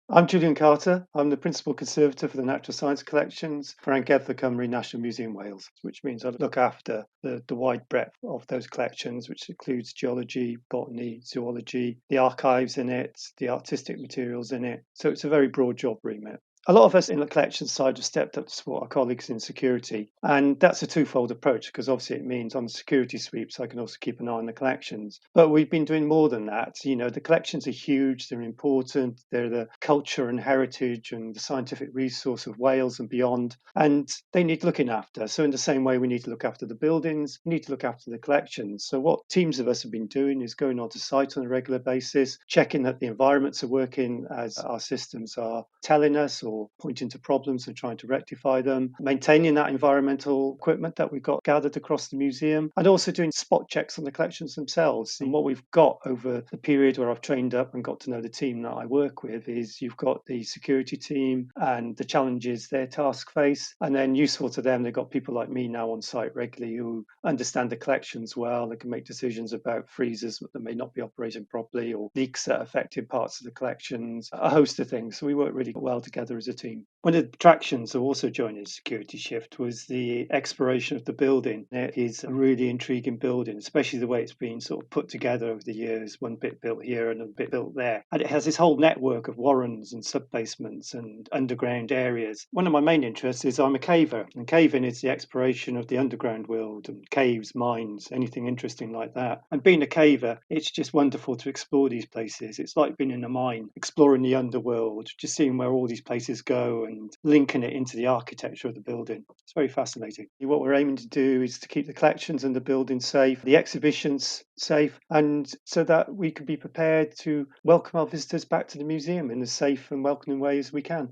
I'm Julian Carter. I'm the Principal Conservator for the Natural Science Collections for Amgueddfa Cymru National Museum Wales, which means I look after the wide breadth of those collections, which includes geology, botany, zoology, the archives in it, the artistic materials in it. So it's a very broad job remit. A lot of us in the collection side have stepped up to support our colleagues in security. And that's a twofold approach because obviously it means on the security sweeps, I can also keep an eye on the collections. But we've been doing more than that. The collections are huge, they're important, they're the culture and heritage and the scientific resource of Wales and beyond. And they need looking after. So, in the same way, we need to look after the buildings, we need to look after the collections. So, what teams of us have been doing is going onto site on a regular basis, checking that the environments are working as our systems are telling us or pointing to problems and trying to rectify them, maintaining that environmental equipment that we've got gathered across the museum, and also doing spot checks on the collections themselves. And what we've got over the period where I've trained up and got to know the team that I work with is you've got the security team and the challenges their task face, and then useful to them, they've got people like me now on site regularly who understand the collections well. They can make decisions about freezers that may not be operating properly or leaks that affected parts of the collections, a host of things. So we work really well together as a team. One of the attractions of also joining the security shift was the exploration of the building. It is a really intriguing building, especially the way it's been sort of put together over the years, one bit built here and a bit built there. And it has this whole network of warrens and sub-basements and underground areas. One of my main interests is I'm a caver, and caving is the exploration of the underground world and caves, mines, anything interesting like that. And being a caver, it's just wonderful to explore these places. It's like being in a mine, exploring the underworld, just seeing where all these places go and linking it into the architecture of the building. It's very fascinating. What we're aiming to do is to keep the collections and the building safe, the exhibitions safe, and so that we can be prepared to welcome our visitors back to the museum in as safe and welcoming way as we can.